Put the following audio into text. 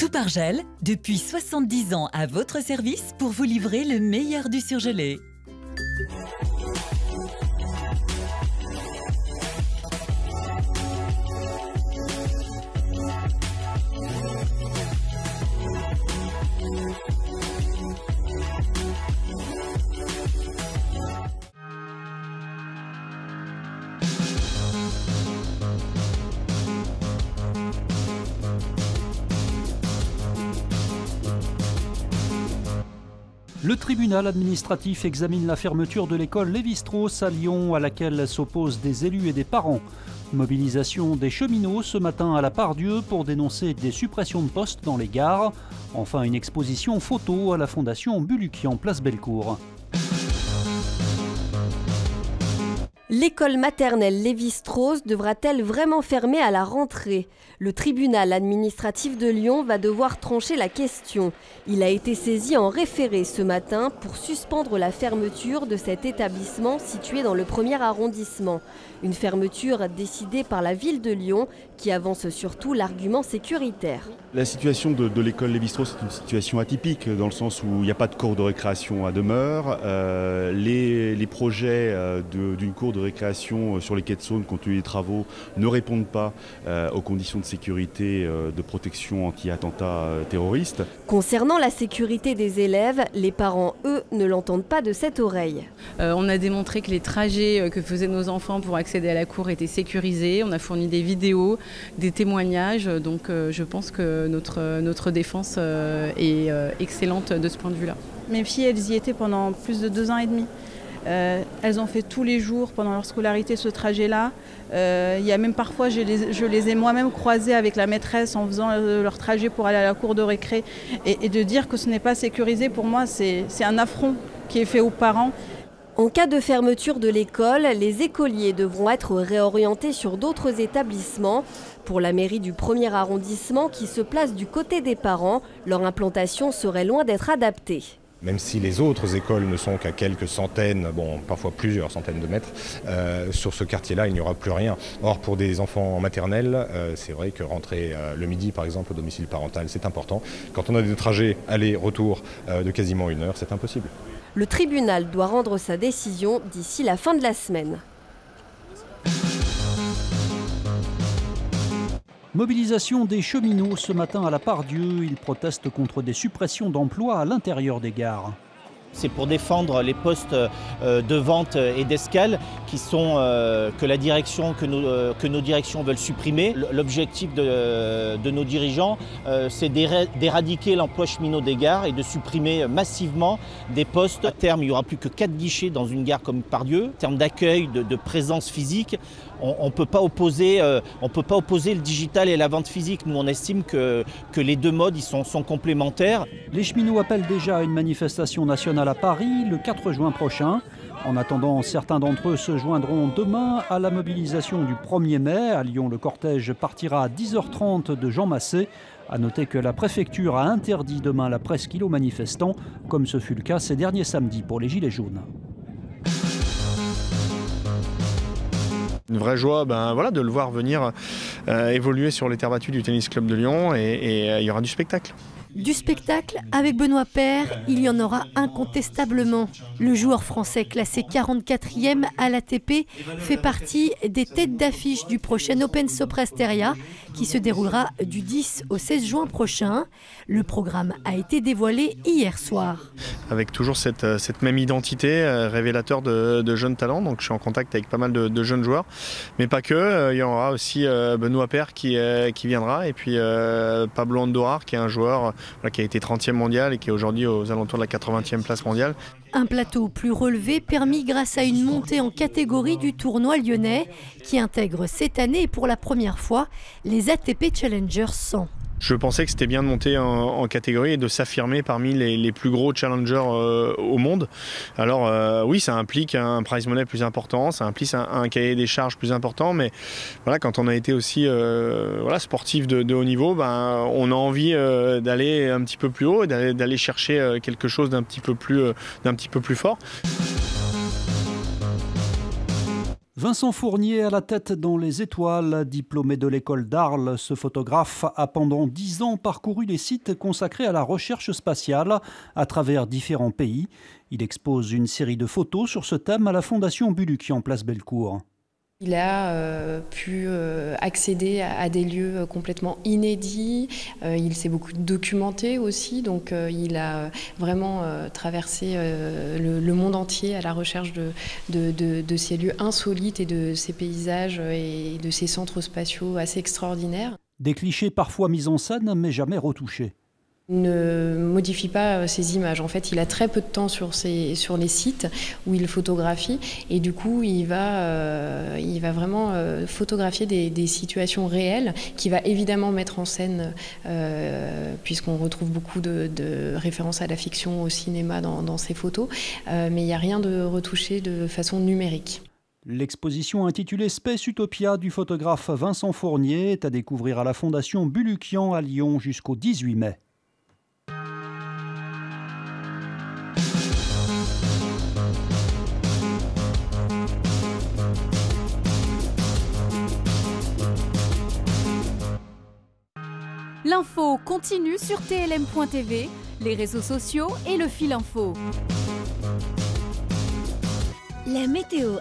Soupargel, depuis 70 ans à votre service pour vous livrer le meilleur du surgelé. Le tribunal administratif examine la fermeture de l'école Lévi-Strauss à Lyon, à laquelle s'opposent des élus et des parents. Mobilisation des cheminots ce matin à la Part-Dieu pour dénoncer des suppressions de postes dans les gares. Enfin, une exposition photo à la Fondation Bulukian, place Bellecour. L'école maternelle Lévi-Strauss devra-t-elle vraiment fermer à la rentrée? Le tribunal administratif de Lyon va devoir trancher la question. Il a été saisi en référé ce matin pour suspendre la fermeture de cet établissement situé dans le 1er arrondissement. Une fermeture décidée par la ville de Lyon qui avance surtout l'argument sécuritaire. La situation de l'école Lévi-Strauss est une situation atypique dans le sens où il n'y a pas de cours de récréation à demeure. Les projets d'une cour de récréation sur les quais de Saône, compte tenu des travaux, ne répondent pas aux conditions de sécurité de protection anti-attentats terroristes. Concernant la sécurité des élèves, les parents, eux, ne l'entendent pas de cette oreille. On a démontré que les trajets que faisaient nos enfants pour accéder à la cour étaient sécurisés. On a fourni des vidéos, des témoignages. Donc je pense que notre défense est excellente de ce point de vue-là. Mes filles, elles y étaient pendant plus de 2 ans et demi. Elles ont fait tous les jours pendant leur scolarité ce trajet-là. Il y a même parfois, je les ai moi-même croisées avec la maîtresse en faisant leur trajet pour aller à la cour de récré. Et de dire que ce n'est pas sécurisé, pour moi, c'est un affront qui est fait aux parents. En cas de fermeture de l'école, les écoliers devront être réorientés sur d'autres établissements. Pour la mairie du 1er arrondissement qui se place du côté des parents, leur implantation serait loin d'être adaptée. Même si les autres écoles ne sont qu'à quelques centaines, bon, parfois plusieurs centaines de mètres, sur ce quartier-là, il n'y aura plus rien. Or, pour des enfants en maternelle, c'est vrai que rentrer le midi, par exemple, au domicile parental, c'est important. Quand on a des trajets aller-retour de quasiment 1 heure, c'est impossible. Le tribunal doit rendre sa décision d'ici la fin de la semaine. Mobilisation des cheminots ce matin à la Part-Dieu. Ils protestent contre des suppressions d'emplois à l'intérieur des gares. C'est pour défendre les postes de vente et d'escale que nos directions veulent supprimer. L'objectif de nos dirigeants, c'est d'éradiquer l'emploi cheminot des gares et de supprimer massivement des postes. À terme, il n'y aura plus que 4 guichets dans une gare comme Part-Dieu. En termes d'accueil, de présence physique, on ne peut pas opposer le digital et la vente physique. Nous, on estime que les deux modes ils sont complémentaires. Les cheminots appellent déjà à une manifestation nationale à Paris le 4 juin prochain. En attendant, certains d'entre eux se joindront demain à la mobilisation du 1er mai. À Lyon, le cortège partira à 10h30 de Jean Massé. A noter que la préfecture a interdit demain la presqu'île aux manifestants, comme ce fut le cas ces derniers samedis pour les Gilets jaunes. Une vraie joie de le voir venir évoluer sur les terres battues du Tennis Club de Lyon et il y aura du spectacle. Du spectacle, avec Benoît Paire, il y en aura incontestablement. Le joueur français classé 44e à l'ATP fait partie des têtes d'affiche du prochain Open Soprasteria qui se déroulera du 10 au 16 juin prochain. Le programme a été dévoilé hier soir. Avec toujours cette même identité, révélateur de jeunes talents. Donc je suis en contact avec pas mal de jeunes joueurs, mais pas que. Il y aura aussi Benoît Paire qui viendra et puis Pablo Andorra qui est un joueur qui a été 30e mondial et qui est aujourd'hui aux alentours de la 80e place mondiale. Un plateau plus relevé permis grâce à une montée en catégorie du tournoi lyonnais qui intègre cette année et pour la première fois les ATP Challenger 100. Je pensais que c'était bien de monter en catégorie et de s'affirmer parmi les plus gros challengers au monde. Alors oui, ça implique un prize money plus important, ça implique un cahier des charges plus important, mais voilà, quand on a été aussi sportif de haut niveau, on a envie d'aller un petit peu plus haut et d'aller chercher quelque chose d'un petit peu plus fort. Vincent Fournier à la tête dans les étoiles, diplômé de l'école d'Arles, ce photographe a pendant 10 ans parcouru les sites consacrés à la recherche spatiale à travers différents pays. Il expose une série de photos sur ce thème à la Fondation Bulukian, place Bellecour. Il a pu accéder à des lieux complètement inédits, il s'est beaucoup documenté aussi, donc il a vraiment traversé le monde entier à la recherche de ces lieux insolites et de ces paysages et de ces centres spatiaux assez extraordinaires. Des clichés parfois mis en scène mais jamais retouchés. Il ne modifie pas ses images. En fait, il a très peu de temps sur les sites où il photographie et du coup, il va vraiment photographier des situations réelles qu'il va évidemment mettre en scène puisqu'on retrouve beaucoup de références à la fiction, au cinéma dans ses photos, mais il n'y a rien de retouché de façon numérique. L'exposition intitulée Space Utopia du photographe Vincent Fournier est à découvrir à la Fondation Bulukian à Lyon jusqu'au 18 mai. L'info continue sur TLM.tv, les réseaux sociaux et le fil info. La météo.